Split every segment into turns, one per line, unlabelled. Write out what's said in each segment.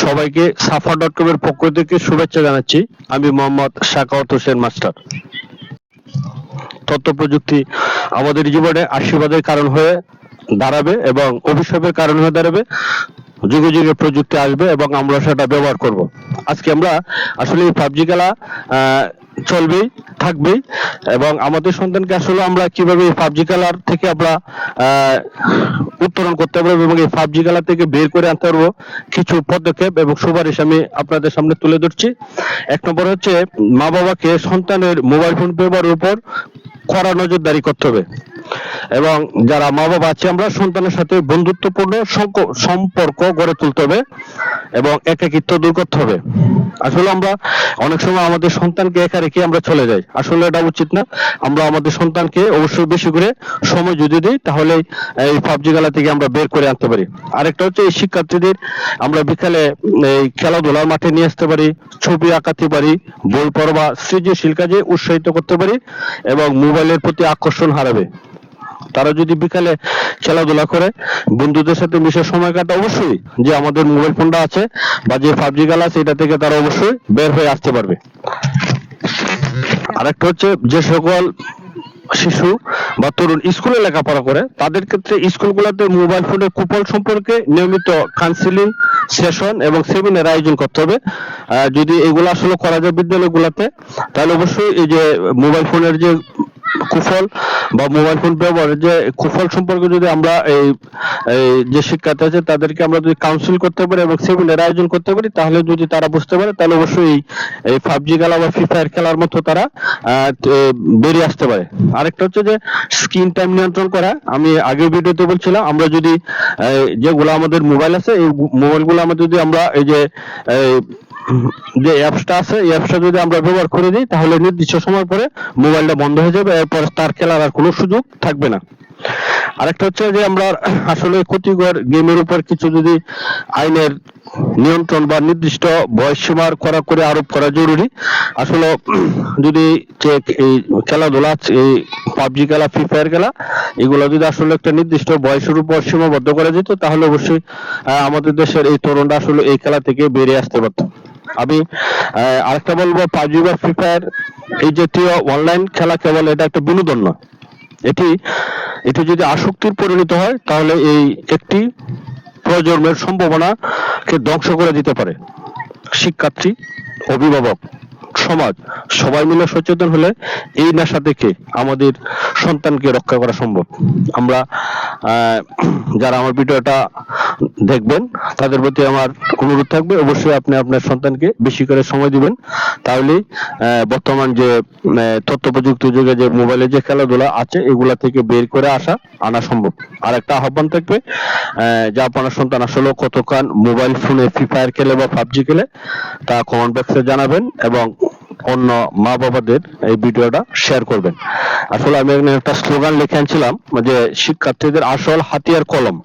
সবাইকে সাফা.com এর পক্ষ থেকে শুভেচ্ছা জানাচ্ছি। আমি মোহাম্মদ সাখাওয়াত হোসেন মাস্টার। তথ্য প্রযুক্তি আমাদের জীবনে আশীর্বাদের কারণ হয়ে দাঁড়াবে এবং অভিশাপের কারণ হয়ে দাঁড়াবে। যুগে যুগে প্রযুক্তি আসবে এবং আমরা সেটা ব্যবহার করব। আজকে আমরা আসলে এই পাবজি খেলা চলবেই, থাকবেই, এবং আমাদের সন্তানকে আসলে আমরা কিভাবে এই পাবজি খেলার থেকে আমরা উত্তরণ করতে পারবো এবং এই পাবজি খেলা থেকে বের করে আনতে পারবো কিছু পদক্ষেপ এবং সুপারিশ আমি আপনাদের সামনে তুলে ধরছি। এক নম্বর হচ্ছে, মা বাবাকে সন্তানের মোবাইল ফোন ব্যবহারের উপর কড়া নজরদারি করতে হবে এবং যারা মা বাবা আছে আমরা সন্তানের সাথে বন্ধুত্বপূর্ণ সম্পর্ক গড়ে তুলতে হবে এবং একাকিত্ব দূর করতে হবে। আসলে আমরা অনেক সময় আমাদের সন্তানকে একা রেখে আমরা চলে যাই, আসলে এটা উচিত না। আমরা আমাদের সন্তানকে অবশ্যই বেশি করে সময় যদি দিই তাহলে এই পাবজি খেলা থেকে আমরা বের করে আনতে পারি। আরেকটা হচ্ছে, এই শিক্ষার্থীদের আমরা বিকালে এই খেলাধুলার মাঠে নিয়ে আসতে পারি, ছবি আঁকাতে পারি, বই পড়া বা সৃজনশীল কাজে উৎসাহিত করতে পারি এবং মোবাইলের প্রতি আকর্ষণ হারাবে। তারা যদি বিকালে খেলাধুলা করে, বন্ধুদের সাথে মিশে সময় কাটা, অবশ্যই যে আমাদের মোবাইল ফোনটা আছে বা যে পাবজি খেলা আছে এটা থেকে তারা অবশ্যই বের হয়ে আসতে পারবে। আরেকটা হচ্ছে, যে সকল শিশু বা তরুণ স্কুলে লেখাপড়া করে তাদের ক্ষেত্রে স্কুলগুলোতে মোবাইল ফোনের কুফল সম্পর্কে নিয়মিত কাউন্সিলিং সেশন এবং সেমিনার আয়োজন করতে হবে। যদি এগুলো আসলে করা যায় বিদ্যালয়গুলোতে, তাহলে অবশ্যই এই যে মোবাইল ফোনের যে কুফল বা মোবাইল ফোন ব্যবহারের যে কুফল সম্পর্কে যদি আমরা এই যে শিক্ষার্থী আছে তাদেরকে আমরা যদি কাউন্সিল করতে পারি এবং সেমিনার আয়োজন করতে পারি, তাহলে যদি তারা বুঝতে পারে তাহলে অবশ্যই এই পাবজি খেলা বা ফ্রি ফায়ার খেলার মতো তারা বেরিয়ে আসতে পারে। আরেকটা হচ্ছে যে স্ক্রিন টাইম নিয়ন্ত্রণ করা। আমি আগের ভিডিওতে বলছিলাম, আমরা যদি যেগুলো আমাদের মোবাইল আছে এই মোবাইলগুলো আমাদের যদি আমরা এই যে অ্যাপসটা আছে এই অ্যাপসটা যদি আমরা ব্যবহার করে দিই তাহলে নির্দিষ্ট সময় পরে মোবাইলটা বন্ধ হয়ে যাবে, এরপর তার খেলার আর কোনো সুযোগ থাকবে না। আরেকটা হচ্ছে যে আমরা আসলে ক্ষতিকর গেমের উপর কিছু যদি আইনের নিয়ন্ত্রণ বা নির্দিষ্ট বয়স সীমার কড়াকড়ি আরোপ করা জরুরি। আসলে যদি এই খেলাধুলা, এই পাবজি খেলা, ফ্রি ফায়ার খেলা, এগুলো যদি আসলে একটা নির্দিষ্ট বয়সের উপর সীমাবদ্ধ করা যেত তাহলে অবশ্যই আমাদের দেশের এই তরুণরা আসলে এই খেলা থেকে বেরিয়ে আসতে পারত। আমি আরেকটা বলবো, পাবজি বা ফ্রি ফায়ার এই জাতীয় অনলাইন খেলা কেবল এটা একটা বিনোদন নয়, এটি যদি আসক্তির পরিণত হয় তাহলে এই একটি প্রজন্মের সম্ভাবনাকে ধ্বংস করে দিতে পারে। শিক্ষার্থী, অভিভাবক, সমাজ সবাই মিলে সচেতন হলে এই নেশা থেকে আমাদের সন্তানকে রক্ষা করা সম্ভব। আমরা যারা আমার ভিডিওটা দেখবেন তাদের প্রতি আমার অনুরোধ থাকবে, অবশ্যই আপনি আপনার সন্তানকে বেশি করে সময় দিবেন, তাহলেই বর্তমান যে তথ্য প্রযুক্তি যুগে যে মোবাইলে যে খেলাধুলা আছে এগুলা থেকে বের করে আনা সম্ভব। আর একটা আহ্বান থাকবে, যে আপনার সন্তান আসলে কতক্ষণ মোবাইল ফোনে ফ্রি ফায়ার খেলে বা পাবজি খেলে তা কমেন্ট বক্সে জানাবেন এবং অন্য মা বাবাদের এই ভিডিওটা শেয়ার করবেন। আসলে আমি একটা স্লোগান লিখে আনছিলাম যে শিক্ষার্থীদের আসল হাতিয়ার কলম।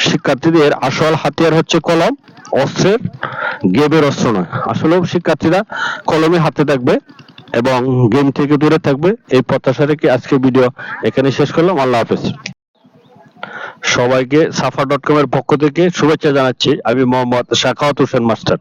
শিক্ষার্থীদের আসল হাতিয়ার হচ্ছে কলম, অস্ত্রের গেমের অস্ত্র নয়। আসলে শিক্ষার্থীরা কলমে হাতে থাকবে এবং গেম থেকে দূরে থাকবে, এই প্রত্যাশা রেখে আজকে ভিডিও এখানে শেষ করলাম। আল্লাহ হাফেজ। সবাইকে সাফা.com এর পক্ষ থেকে শুভেচ্ছা জানাচ্ছি। আমি মোহাম্মদ সাখাওয়াত হোসেন মাস্টার।